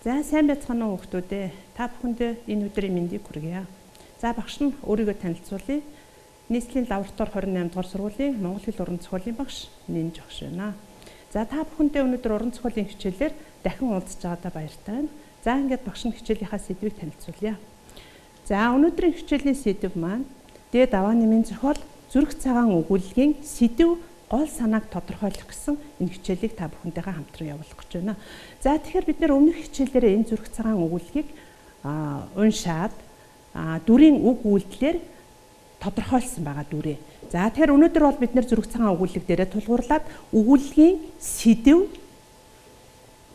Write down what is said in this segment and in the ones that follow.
За сайн байцгаана уу хүүхдүүд ээ. Та бүхэндээ энэ өдрийн мэндийг хүргье. За багш нь өөрийгөө танилцуулъя. Нийслэлийн лаборатори 28 дугаар сургуулийн Монгол хэл уран зохиолын багш Нинж багш байна. За та бүхэндээ өнөөдөр уран зохиолын хичээлээр дахин уулзч байгаадаа баяртай байна. За ингээд багш нь хичээлийнхаа сэдвийг танилцуулъя. За өнөөдрийн хичээлийн сэдв маань дээд аваа нэмийн зохиол зүрх цагаан өгүүллийн сэдв гол санааг тодорхойлох гэсэн энэ хичээлийг та бүхэнтэйгээ хамтран явуулах гэж байна. За тэгэхээр бид нэр өмнөх хичээлээр энэ зүрх цагаан өгүүллийг уншаад дүрийн үг үйлдэлээр тодорхойлсон байгаа дүрээ. За тэгэхээр өнөөдөр бол бид нэр зүрх цагаан өгүүллэг дээрээ тулгуурлаад өгүүллийн сэдв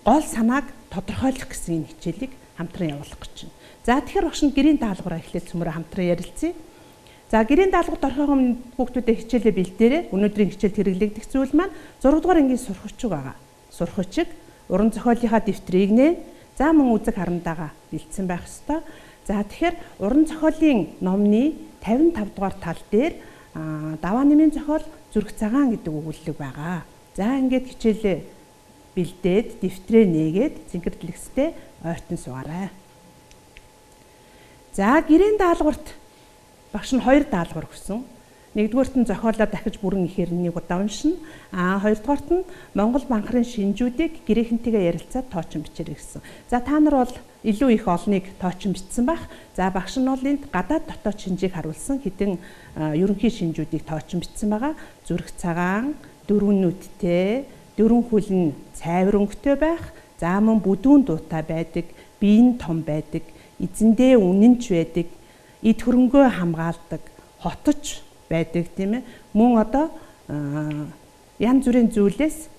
гол санааг тодорхойлох гэсэн энэ хичээлийг хамтран явуулах гэж байна. За тэгэхээр багш нь гэрийн даалгавраа эхлээд цөмөрө хамтран ярилцъя. За гэрийн даалгаварт орохын өмнө хүүхдүүдэд хичээлээ бэлдээрээ өнөөдрийн хичээлд хэрэглэгдэх зүйл маань 6 дугаар ангийн сурхачиг байгаа. Сурхачиг, уран зохиолынхаа дэвтрийг нэ, за мөн үзэг харамдаагаа бэлдсэн байх ёстой. За тэгэхээр уран зохиолын номны 55 дугаар тал дээр даваа нэмийн зохиол зүрх цагаан гэдэг өгүүлэлэг байгаа. За ингээд хичээлээ бэлдээд дэвтрээ нээгээд зинхэрдлэгстэй ойртон суугаарай. За гэрийн даалгаварт багш нь 2 даалгавар өгсөн. Нэгдүгээрт нь зохиолоо дахиж бүрэн ихээр нэг удаа уншина. Хоёрдугаарт нь Монгол банхрын шинжүүдийг гэрээхэнтэйгээ ярилцаад тоочин бичээрэй гэсэн. За та нар бол илүү их олныг тоочин бичсэн байх. За багш нь бол энд гадаад дотоод шинжийг харуулсан хэдэн ерөнхий шинжүүдийг тоочин бичсэн байгаа. Зүрх цагаан, дөрвөн нүдтэй, дөрвөн хөл нь цайвар өнгөтэй байх. За мөн бүдүүн дуутай байдаг, биеийн том байдаг, эзэндээ үнэнч байдаг, эд хөрөнгөө хамгаалдаг, хотож байдаг тийм ээ. Мөн одоо янз бүрийн зүйлээс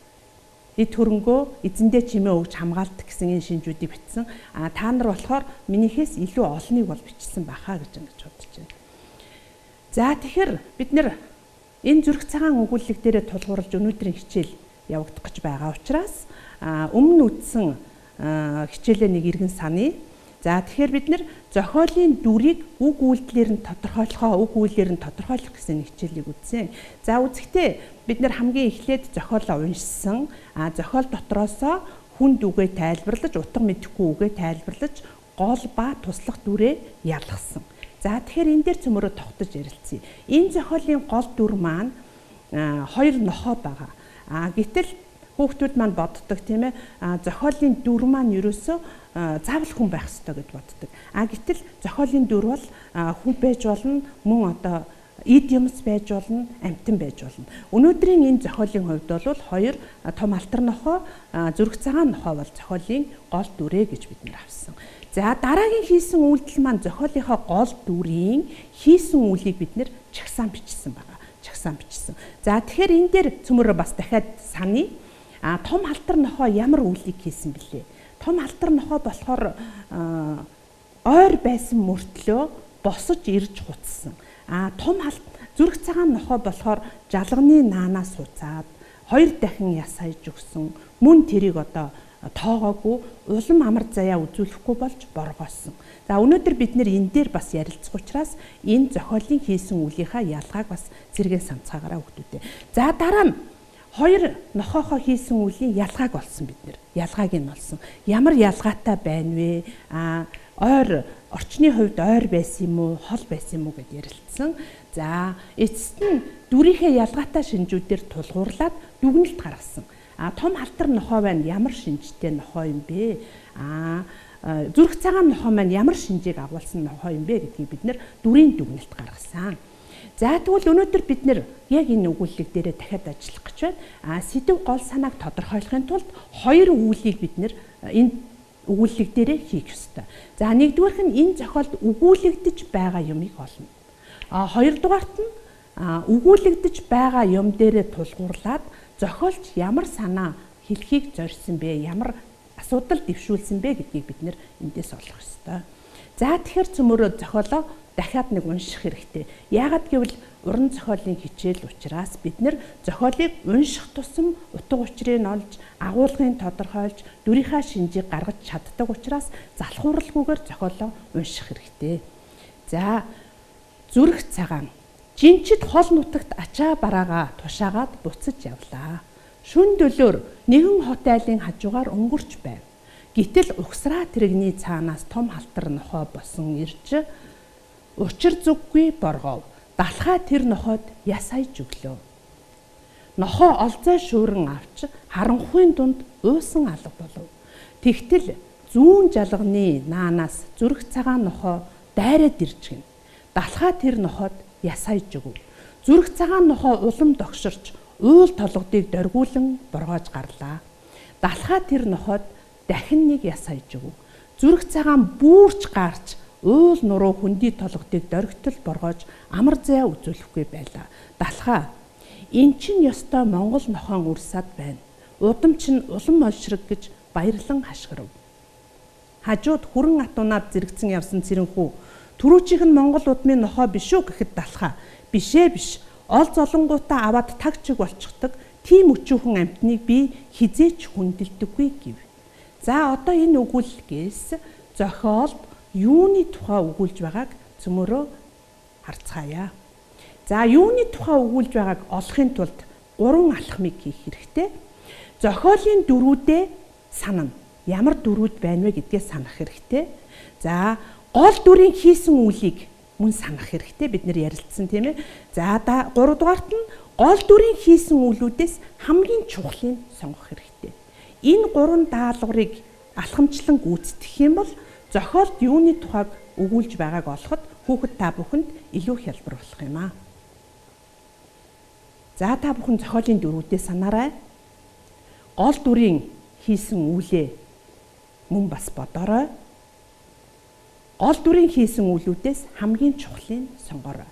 эд хөрөнгөө эзэндээ чимээ өгж хамгаалдаг гэсэн энэ шинжүүдийг бичсэн. Та нар болохоор минийхээс илүү олныг бол бичсэн байхаа гэж бодож байна. За тэгэхээр бид нэр энэ зүрх цагаан өгүүллэг дээрээ тулгуурлаж өнөөдрийн хичээл явагдах гэж байгаа учраас өмнө үтсэн хичээлээ нэг иргэн саний. За тэгэхээр бид нэр зохиолын дүрийг үг үйлдэлээр нь тодорхойлох гэсэн хичээлийг үзсэн. За үзэхдээ бид нэр хамгийн эхлээд зохиолоо уншсан. Зохиол дотроосоо хүнд үгээ тайлбарлаж, утга мэдэхгүй үгээ тайлбарлаж, гол ба туслах дүрээ ялгасан. За тэгэхээр энэ дээр цөмөрөө тогтож ярилцъя. Энэ зохиолын гол дүр маань 2 нохоо байгаа. Гэтэл хүүхдүүд маань боддог тийм ээ. Зохиолын дүр маань ерөөсөө заавал хүн байх ёстой гэж боддог. Гэтэл зохиолын дүр бол хүн байж болно, мөн одоо эд юмс байж болно, амьтан байж болно. Өнөөдрийн энэ зохиолын хувьд бол 2 том алтар нохоо, зүрх цагаан нохоо бол зохиолын гол дүрээ гэж бид нэр авсан. За дараагийн хийсэн үйлдэл маань зохиолынхоо гол дүрийн хийсэн үйлийг бид нэр чагсаан бичсэн байгаа. За тэгэхээр энэ дээр цөмөрөө бас дахиад саний. Том алтар нохоо ямар үйлийг хийсэн бэлээ? Том алтар нохоо болохоор ойр байсан мөртлөө босож ирж хуцсан. Том зүрх цагаан нохоо болохоор жалганы наанаас хуцаад 2 дахин ясайж өгсөн. Мөн тэрийг одоо тоогоогүй улам амар заяа үзүүлэхгүй болж боргоосон. За өнөөдөр бид нэр энэ дээр бас ярилцах учраас энэ зохиолын хийсэн үлийнхаа ялгааг бас зэрэг санацгаагаараа өгдөөдөө. За дараа нь 2 нохоохоо хийсэн үлийн ялгааг олсон бид нэр. Ялгааг нь олсон. Ямар ялгаатай байна вэ? Орчны хувьд ойр байсан юм уу, хол байсан юм уу гэд ярилцсан. За эцэст нь дүрийнхээ ялгаатай шинжүүдээр тулгуурлаад дүгнэлт гаргасан. Том алтар нохоо байна ямар шинжтэй нохоо юм бэ? Зүрх цагаан нохоо маань ямар шинжийг агуулсан нохоо юм бэ гэдгийг бид нэр дүрийн дүгнэлт гаргасан. За тэгвэл өнөөдөр бид нэр яг энэ өгүүллэг дээрээ дахиад ажиллах гэж байна. Сэдв гол санааг тодорхойлохын тулд 2 өгүүллийг бид нэр энэ өгүүллэг дээрээ хийх ёстой. За нэгдүгээрх нь энэ зохиолд өгүүлэгдэж байгаа юмыг олно. Хоёрдугаарт нь өгүүлэгдэж байгаа юм дээрээ тулгуурлаад зохиолч ямар санаа хэлхийг зорьсон бэ? Ямар асуудал дэвшүүлсэн бэ гэдгийг бид нэр эндээс олох ёстой. За тэгэхээр цөмөрөө зохиолоо дахиад нэг унших хэрэгтэй. Яагаад гэвэл уран зохиолын хичээл учраас бид нэр зохиолыг унших тусам утга учирыг олж, агуулгыг тодорхойлж, дүрийнхаа шинжийг гаргаж чаддаг учраас залхууралгүйгээр зохиолоо унших хэрэгтэй. За зүрх цагаан. Жинчид хол нутагт ачаа бараагаа тушаагаад буцаж явлаа. Шүн дөлөөр нэгэн хот айлын хажуугаар өнгөрч байв. Гэтэл угсраа тэрэгний цаанаас том халтар нохой босон ирж учир зүггүй боргов. Далхай тэр нохойд ясайж өглөө. Нохой олзой шүүрэн авч харанхуйн дунд уусан алга болов. Тэгтэл зүүн жалганы наанаас зүрх цагаан нохой дайраад ирж гин. Далхай тэр нохойд ясайж өгөв. Зүрх цагаан нохой улам догширч уул толгодыг доргиулан боргоож гарлаа. Далхай тэр нохойд дахин нэг ясайж өгөв. Зүрх цагаан бүрч гарч уул нуруу хөндөй толгодыг доргитол боргоож амар зай үзүүлэхгүй байлаа. Далхай эн чинь ёстой Монгол нохойн урсаад байна. Удам чинь улам олшрог гэж баярлан хашгирав. Хажууд хүрэн атунаад зэрэгцэн явсан Цэрэнхүү түрүүчийнх нь Монгол удмын нохой биш үү гэхэд Далхай бишээ биш. Ол золонгуудаа аваад таг чиг болчихдог. Тийм өчүүхэн амьтныг би хизээч хүндэлдэггүй гэв. За одоо энэ өгүүлэлгээс зохиолд юуны тухай өгүүлж байгааг цөмөрөө харцгаая. За юуны тухай өгүүлж байгааг олохын тулд 3 алхмыг хийх хэрэгтэй. Зохиолын дөрүүдээ санана. Ямар дөрүүд байна вэ гэдгээ санах хэрэгтэй. За гол дүрийн хийсэн үйлийг мөн санах хэрэгтэй. Бид нэр ярилцсан тийм ээ. За 3 дугаарт нь гол дүрийн хийсэн үйлүүдээс хамгийн чухлыг сонгох хэрэгтэй. Энэ 3 даалгаврыг алхамчлан гүйцэтгэх юм бол зохиолд юуны тухайг өгүүлж байгааг олоход хүүхэд та бүхэнд илүү хялбар болох юм аа. За та бүхэн зохиолын дөрүүдээ санаарай. Гол дүрийн хийсэн үйлээ мөн бас бодоорой. Гол дүрийн хийсэн үйлүүдээс хамгийн чухлыг сонгоорой.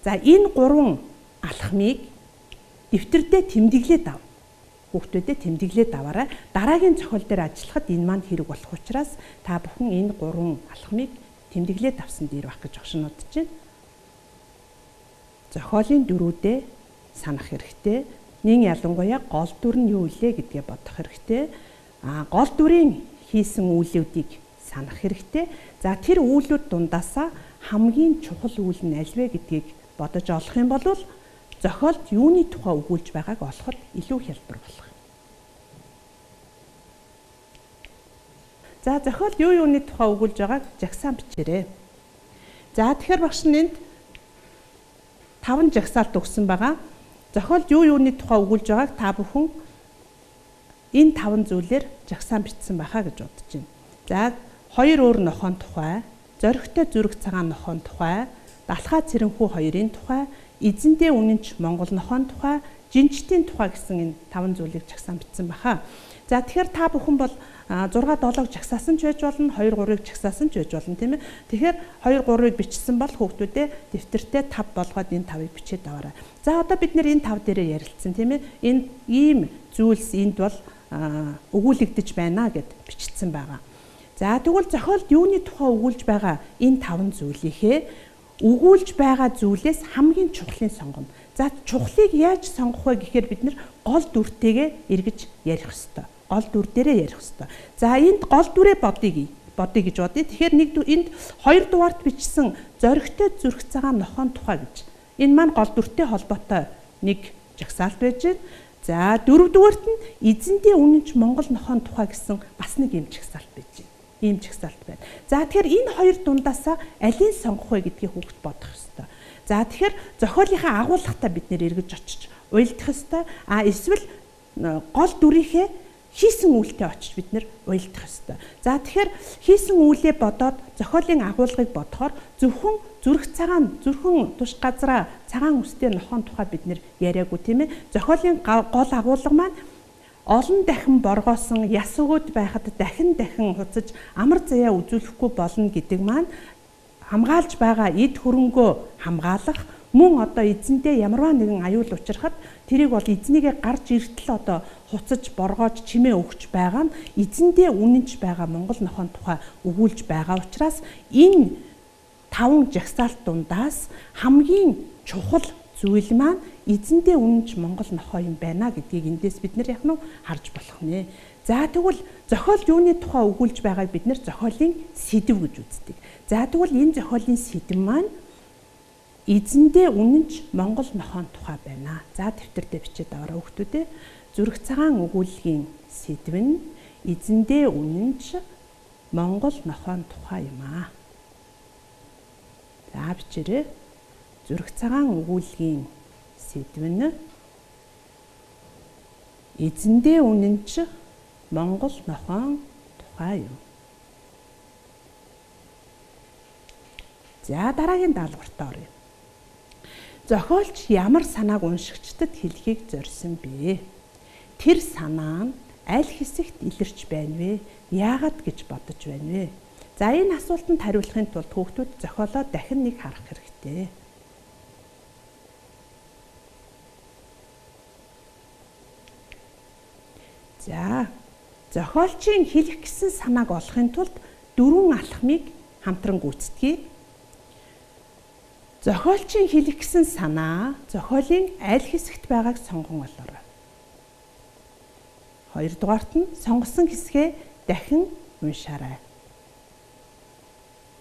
За энэ 3 алхмыг дэвтэрдээ тэмдэглээд ав. Хүүхдүүдэд тэмдэглээд аваарай. Дараагийн зохиол дээр ажиллахад энэ маань хэрэг болох учраас та бүхэн энэ 3 алхмыг тэмдэглээд авсан дээр байх гэж огшнодож байна. Зохиолын дөрүүдээ санах хэрэгтэй. Нин ялангуяа гол дүр нь юу илээ гэдгээ бодох хэрэгтэй. Гол дүрийн хийсэн үйлүүдийг санах хэрэгтэй. За тэр үйлүүд дундаасаа хамгийн чухал үйл нь аль вэ гэдгийг бодож олох юм бол зохиолд юуны тухай өгүүлж байгааг олоход илүү хялбар болох. За зохиолд юуны тухай өгүүлж байгааг жагсаан бичээрэй. За тэгэхээр багш нь энд 5 жагсаалт өгсөн байгаа. Зохиолд юуны тухай өгүүлж байгааг та бүхэн энэ 5 зүйлээр жагсаан бичсэн байхаа гэж бодож байна. За 2 өөр нохойн тухай, зоригтой зүрх цагаан нохойн тухай, Далхай Цэрэнхүү хоёрын тухай, эзэндээ үнэнч Монгол нохойн тухай, жинчтийн тухай гэсэн энэ 5 зүйлийг жагсаан бичсэн байхаа. За тэгэхээр та бүхэн бол 6-7-ыг жагсаасан ч байж болно, 2-3-ыг жагсаасан ч байж болно тийм ээ. Тэгэхээр 2-3-ыг бичсэн бол хүүхдүүдээ дэвтэртээ 5 болгоод энэ 5-ыг бичээд аваарай. За одоо бид нэр энэ 5 дээрээ ярилцсан тийм ээ. Энэ ийм зүйлс энд бол өгүүлэгдэж байна гэд бичсэн байгаа. За тэгвэл зохиолд юуны тухай өгүүлж байгаа энэ 5 зүйлийнхээ өгүүлж байгаа зүйлээс хамгийн чухлыг сонгоно. За чухлыг яаж сонгох вэ гэхээр бид нэр гол дүртэйгээ эргэж ярих ёстой. Гол дүр дээрээ ярих ёстой. За энд гол дүрээ бодъё гэж бодъё. Тэгэхээр энд 2 дугаарт бичсэн зоригтой зүрх цагаан нохойн тухай гэж. Энэ маань гол дүртэй холбоотой нэг жагсаалт байж байна. За 4 дугаарт нь эзэндээ үнэнч Монгол нохойн тухай гэсэн бас нэг юм жагсаалт байж байна. Ийм жагсаалт байна. За тэгэхээр энэ 2 дундаасаа алийг сонгох вэ гэдгийг хүүхд бодох ёстой. За тэгэхээр зохиолынхаа агуулгатаа бид нэр эргэж очиж уйлдах ёстой. Эсвэл гол дүрийнхээ хийсэн үйлдэл очиж бид нэр уйлдах ёстой. За тэгэхээр хийсэн үйлээ бодоод зохиолын агуулгыг бодохоор зөвхөн зүрхэн туш газраа цагаан үстэй нохойн тухай бид нэр яриаггүй тийм ээ. Зохиолын гол агуулга маань олон дахин боргоосон яс өгөөд байхад дахин хуцаж амар заяа үзүүлэхгүй болно гэдэг маань хамгаалж байгаа эд хөрөнгөө хамгаалах мөн одоо эзэндээ ямарваа нэгэн аюул учрахад тэрийг бол эзнийгээ гарч иртэл одоо хуцаж боргоож чимээ өгч байгаа нь эзэндээ үнэнч байгаа Монгол нохойн тухай өгүүлж байгаа учраас энэ 5 жагсаалт дундаас хамгийн чухал зүйл маань эзэндээ үнэнч Монгол нохой юм байна гэдгийг эндээс бид нэр яг нь харж болох нэ. За тэгвэл зохиол юуны тухай өгүүлж байгааг бид нэр зохиолын сэдэв гэж үздэг. За тэгвэл энэ зохиолын сэдэв маань эзэндээ үнэнч Монгол нохойн тухай байна. За дэвтэрдээ бичээд аваарай хүүхдүүдээ. Зүрх цагаан өгүүлгийн сэдэв нь эзэндээ үнэн ч Монгол нохойн тухай юм аа. За бичээрэй. Зүрх цагаан өгүүлгийн сэдв нь эзэндээ үнэн ч Монгол нохойн тухай юм. За дараагийн даалгавартаа оръё. Зохиолч ямар санааг уншигчдад хэлхийг зорьсон бэ? Тэр санаа нь аль хэсэгт илэрч байна вэ? Яагаад гэж бодож байна вэ? За энэ асуултанд хариулахын тулд хүүхдүүд зохиолоо дахин нэг харах хэрэгтэй. За зохиолчийн хэлэх гэсэн санааг олохын тулд дөрвөн алхмыг хамтран гүйцэтгэе. Зохиолчийн хэлэх гэсэн санаа зохиолын аль хэсэгт байгааг сонгон олоорой. Хоёрдугаарт нь сонгосон хэсгээ дахин уншаарай.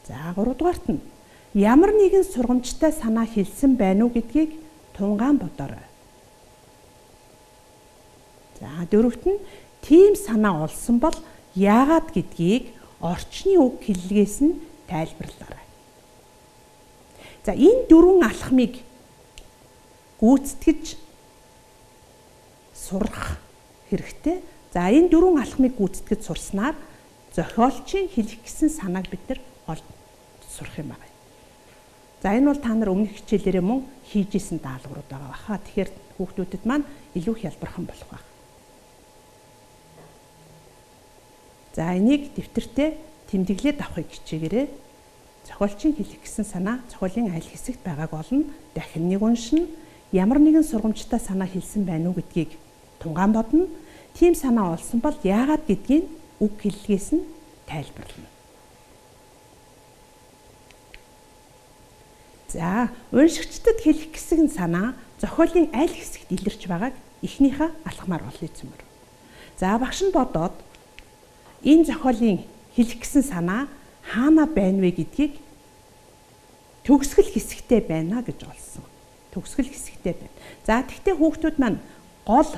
За гуравдугаарт нь ямар нэгэн сургамжтай санаа хэлсэн байна уу гэдгийг тунгаан бодоорой. За дөрөвт нь тийм санаа олсон бол яагаад гэдгийг орчны үг хэллэгээс нь тайлбарлаарай. За энэ дөрвөн алхмыг гүйцэтгэж сурах хэрэгтэй. За энэ дөрвөн алхмыг гүйцэтгэж сурснаар зохиолчийн хэлэх гэсэн санааг бид нар олж сурах юм байна. За энэ бол та нар өмнөх хичээлээрээ мөн хийж исэн даалгаврууд байгаа баха. Тэгэхээр хүүхдүүдэд маань илүү хялбархан болох байх. За энийг дэвтэртээ тэмдэглээд авахыг хичээгээрэй. Зохиолчийн хэлэх гэсэн санаа зохиолын аль хэсэгт байгааг олно. Дахин нэг уншина. Ямар нэгэн сургамжтай санаа хэлсэн байна уу гэдгийг тунгаан бодно. Тийм санаа олсон бол яагаад гэдгийг үг хэллэгээс нь тайлбарлана. За уншигчдад хэлэх гэсэн санаа зохиолын аль хэсэгт илэрч байгааг эхнийхээ алхмаар олъё зэмэр. За багш нь бодоод энэ зохиолын хэлэх гэсэн санаа хаана байна вэ гэдгийг төгсгөл хэсэгтээ байна гэж олсон. Төгсгөл хэсэгтээ байна. За тэгтээ хүүхдүүд маань гол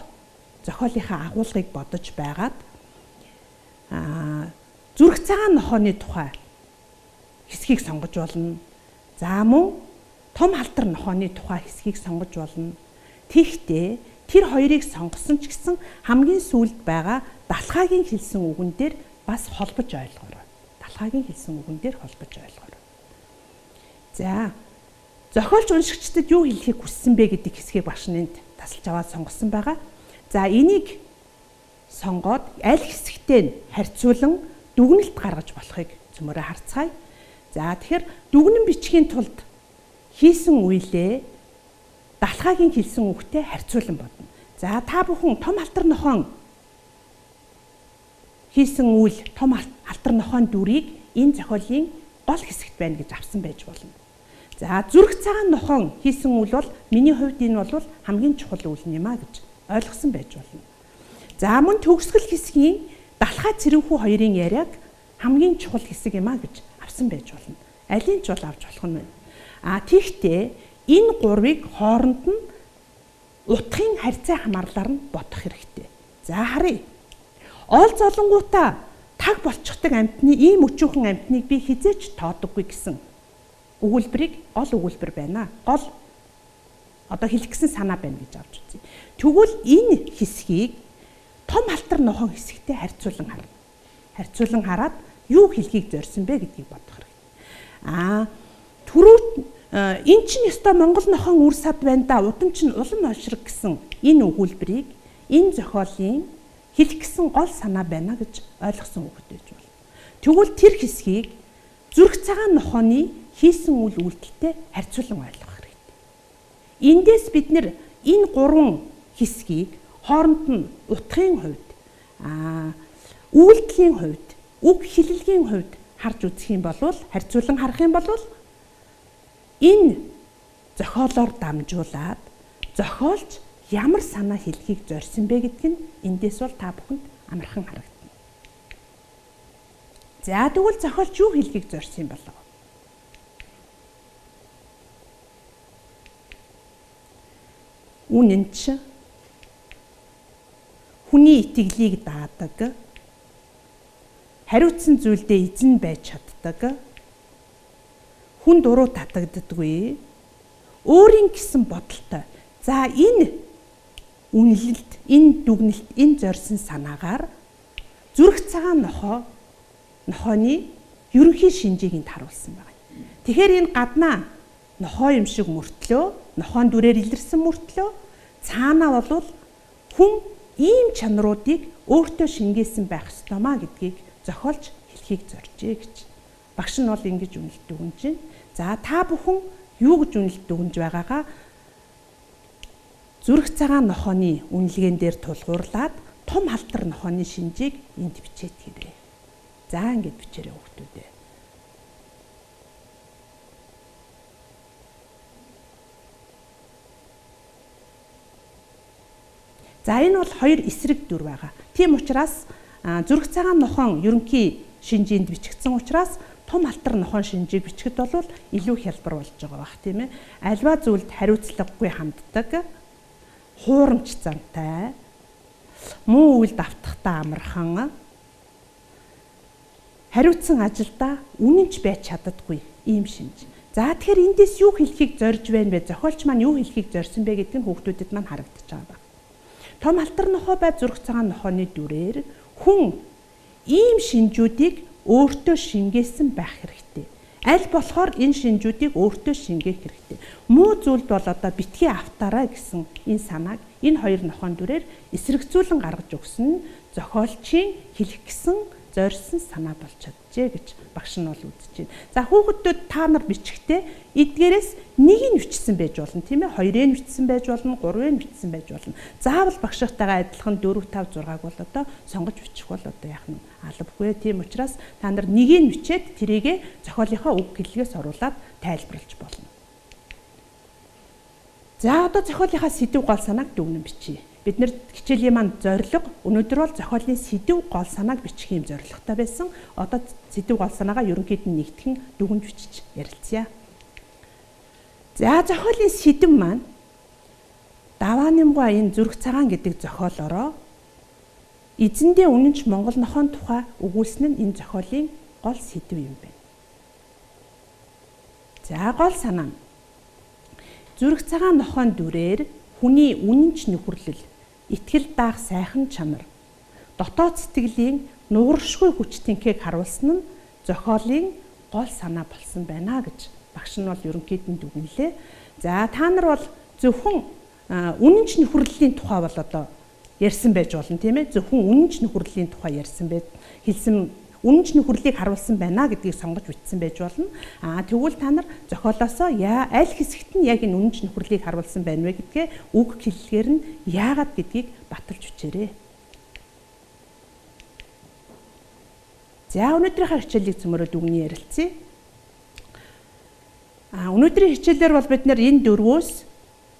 зохиолынхаа агуулгыг бодож байгаад зүрх цагаан нохооны тухай хэсгийг сонгож болно. За мөн том халтар нохооны тухай хэсгийг сонгож болно. Тэгтээ тэр хоёрыг сонгосон ч гэсэн хамгийн сүүлд байгаа далхаагийн хэлсэн үгэн дээр бас холбож ойлгоорой. Далхаагийн хэлсэн үгэн дээр холбож ойлгоорой. За зохиолч уншигчдад юу хэлхийг хүссэн бэ гэдэг хэсгийг багш нь энд тасалж аваад сонгосон байгаа. За энийг сонгоод аль хэсэгтээ нь харьцуулан дүгнэлт гаргаж болохыг цөмөрөө харцгаая. За тэгэхээр дүгнэн бичгийн тулд хийсэн үйлээ далхаагийн хэлсэн үгтэй харьцуулан бодно. За та бүхэн том халтар нохоон хийсэн үйл том халтар нохоон дүрийг энэ зохиолын гол хэсэгт байна гэж авсан байж болно. За зүрх цагаан нохоон хийсэн үйл бол миний хувьд энэ бол хамгийн чухал үйл юм а гэж ойлгосон байж болно. За мөн төгсгөл хэсгийн далхай цэрэнхүү хоёрын яриаг хамгийн чухал хэсэг юм а гэж авсан байж болно. Алийг ч бол авч болох нь байна. Тэгтээ энэ гурвыг хооронд нь утгын харьцаа хамаарлаар нь бодох хэрэгтэй. За харъя. Ол золонгуудаа таг болчихдаг амьтны ийм өчүүхэн амьтныг би хизээч тоодоггүй гэсэн өгүүлбэрийг гол өгүүлбэр байна. Гол одоо хэлчихсэн санаа байна гэж авч үзье. Тэгвэл энэ хэсгийг том халтар нохоон хэсэгтэй харьцуулан харна. Харьцуулан хараад юу хэлхийг зорьсон бэ гэдгийг бодох хэрэгтэй. Түрүү эн чинь ёстой Монгол нохоон үр сад байна да. Удам чинь улам олшрог гэсэн энэ өгүүлбэрийг энэ зохиолын хэлэх гэсэн гол санаа байна гэж ойлгосон хүүхэд байж болно. Тэгвэл тэр хэсгийг зүрх цагаан нохооны хийсэн үйл үйлдэлтэй харьцуулан ойлгох хэрэгтэй. Эндээс бид нэр энэ гурван хэсгийг хооронд нь утгын хувьд, үйлдэлийн хувьд, үг хэллэгийн хувьд харж үзэх юм бол харьцуулан харах юм бол энэ зохиолоор дамжуулаад зохиолч ямар санаа хэлхийг зорьсон бэ гэдг нь эндээс бол та бүхэнд амархан харагдана. За тэгвэл зохиолч юу хэлхийг зорьсон юм болов? Үнэн ч хүний итгэлийг даадаг, хариуцсан зүйлдээ эзэн байж чаддаг. Хүн дуруу татагддаггүй. Өөрийн гэсэн бодолтой. За энэ үнэлэлт, энэ дүгнэлт, энэ зорьсон санаагаар зүрх цагаан нохооны ерөнхий шинжийг энд харуулсан байна. Тэгэхээр энэ гаднаа нохоо юм шиг мөртлөө, нохоон дүрээр илэрсэн мөртлөө цаанаа бол хүн ийм чанаруудыг өөртөө шингээсэн байх ёстоймаа гэдгийг зохиолч хэлхийг зоржээ гэж. Багш нь бол ингэж үнэлт дүгнэж байна. За та бүхэн юу гэж үнэлт дүгнэж байгаагаа зүрх цагаан нохооны үнэлгээн дээр тулгуурлаад том халдвар нохооны шинжийг энд бичээд хэрэг. За ингэж бичээрэй хүүхдүүдээ. За энэ бол хоёр эсрэг дүр байгаа. Тийм учраас зүрх цагаан нохоон ерөнхий шинжинд бичигдсэн учраас том алтар нохоон шинжийг бичгэд бол илүү хялбар болж байгаа бах тийм ээ. Альва зүйлд хариуцлагагүй ханддаг, хуурамч зантай, муу үйл давтахтаа амархан, хариуцсан ажилдаа үнэнч байж чаддаггүй ийм шинж. За тэгэхээр эндээс юу хэлхийг зорж байна вэ? Зохиолч маань юу хэлхийг зорьсон бэ гэдгийг хүүхдүүдэд маань харагдаж байгаа. Том алтар нохоо бай зүрх цагаан нохооны дүрээр хүн ийм шинжүүдийг өөртөө шингээсэн байх хэрэгтэй. Аль болохоор энэ шинжүүдийг өөртөө шингээх хэрэгтэй. Муу зүйлд бол одоо битгий автаарай гэсэн энэ санааг энэ хоёр нохоон дүрээр эсрэгцүүлэн гаргаж өгсөн нь зохиолчийн хэлэх гэсэн зорьсон санаа болж чаджээ гэж багш нь бол үзэж байна. За хүүхдүүд та нар бичихтэй эдгээрээс нэг нь бичсэн байж болно тийм ээ. Хоёрыг нь бичсэн байж болно, гурвыг нь бичсэн байж болно. Заавал багшийнхтайгаа адилхан 4, 5, 6-г бол одоо сонгож бичих бол одоо яах нь албагүй. Тийм учраас та нар нэгийг нь бичээд тэрийгэ зохиолынхоо үг хэллэгээс оруулаад тайлбарлаж болно. За одоо зохиолынхаа сэдв гол санааг дүгнэн бичье. Бид нэр хичээлийн маань зорилго өнөөдөр бол зохиолын сэдв гол санааг бичих юм зорилготой байсан. Одоо сэдв гол санаагаа ерөнхийд нь нэгтгэн дүгнж бичиж ярилцъя. За зохиолын сэдв маань Даваанымгоо энэ зүрх цагаан гэдэг зохиолороо эзэндээ үнэнч Монгол нохоон тухай өгүүлсэн нь энэ зохиолын гол сэдв юм байна. За гол санаа нь зүрх цагаан нохоон дүрээр хүний үнэнч нөхөрлөл, итгэл даах сайхан чанар, дотоод сэтгэлийн нууршгүй хүч тэнхийг харуулсан нь зохиолын гол санаа болсон байна гэж багш нь бол ерөнхийд нь дүгнэлээ. За та нар бол зөвхөн үнэнч нөхөрлөлийн тухай бол одоо ярьсан байж болно тийм ээ. Зөвхөн үнэнч нөхөрлөлийн тухай ярьсан байд хэлсэн үнэнч нөхөрлөлийг харуулсан байна гэдгийг сонгож бичсэн байж болно. Тэгвэл та нар зохиолоосоо аль хэсэгт нь яг энэ үнэнч нөхөрлөлийг харуулсан байна вэ гэдгээ үг хэллэгээр нь яагаад гэдгийг баталж бичээрэй. За өнөөдрийнхээ хичээлийг цөмөрөө дүгнэн ярилцъя. Өнөөдрийн хичээлээр бол бид нэр энэ дөрвөөс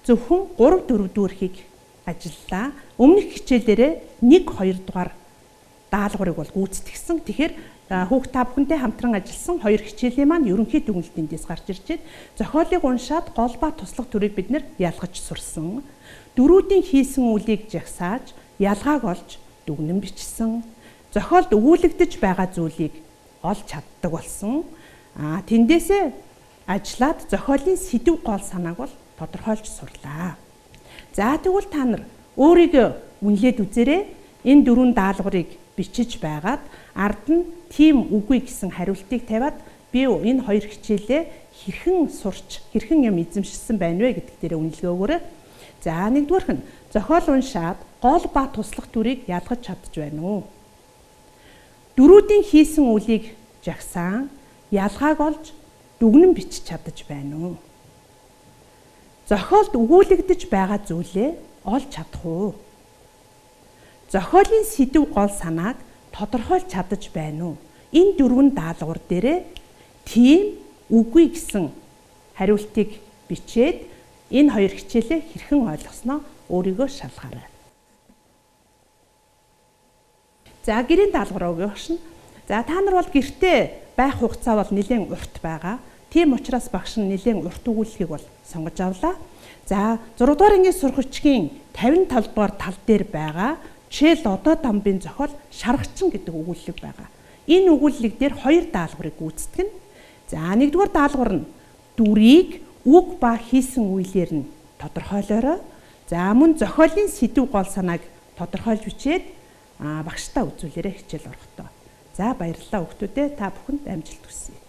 зөвхөн 3-4 дүүрхийг ажиллалаа. Өмнөх хичээлээрээ 1-2 дугаар даалгаврыг бол гүйцэтгсэн. Тэгэхээр хүүхд та бүхэнтэй хамтран ажилласан 2 хичээлийн маань ерөнхий дүгнэлт эндээс гарч ирж байна. Зохиолыг уншаад гол ба туслах төрийг бид нэр ялгаж сурсан. Дөрүүдийн хийсэн үлийг жагсааж ялгааг олж дүгнэн бичсэн. Зохиолд өгүүлэгдэж байгаа зүйлийг олж чаддаг болсон. Тэндээсээ ажиллаад зохиолын сэдв гол санааг бол тодорхойлж сурлаа. За тэгвэл та нар өөрийгөө үнэлээд үзээрэй. Энэ 4 даалгаврыг бичиж байгаад ард нь тийм үгүй гэсэн хариултыг тавиад би энэ 2 хичээлээ хэрхэн сурч хэрхэн юм эзэмшсэн байна вэ гэдг дээр үнэлгээ өгөөрэй. За нэгдүгээрх нь зохиол уншаад гол ба туслах дүрийг ялгаж чадж байна уу? Дөрүүдийн хийсэн үлийг жагсаан ялгааг олж дүгнэн бичиж чадаж байна уу? Зохиолд өгүүлэгдэж байгаа зүйлээ олж чадах уу? Зохиолын сэдв гол санааг тодорхойлж чадаж байна уу? Энэ 4 даалгавар дээрээ тийм үгүй гэсэн хариултыг бичээд энэ 2 хичээлээ хэрхэн ойлгосноо өөрийгөө шалгаарай. За гэрийн даалгавраа өгье багш. За та нар бол гэртээ байх хугацаа бол нэлээд урт байгаа. Тийм учраас багш нь нэлээд урт өгүүлэлгийг бол сонгож авлаа. За 6 дугаар ангийн сургачгийн 55 дугаар тал дээр байгаа жишээл одоо дамбын зохиол шаргачин гэдэг өгүүлэлэг байгаа. Энэ өгүүллэг дээр хоёр даалгаврыг гүйцэтгэнэ. За нэгдүгээр даалгавар нь дүрийг үг ба хийсэн үйлээр нь тодорхойлоорой. За мөн зохиолын сэдв гол санааг тодорхойлж бичээд багштай үзүүлээрэй хичээл орохдоо. За баярлалаа хүүхдүүдээ, та бүхэнд амжилт хүсье.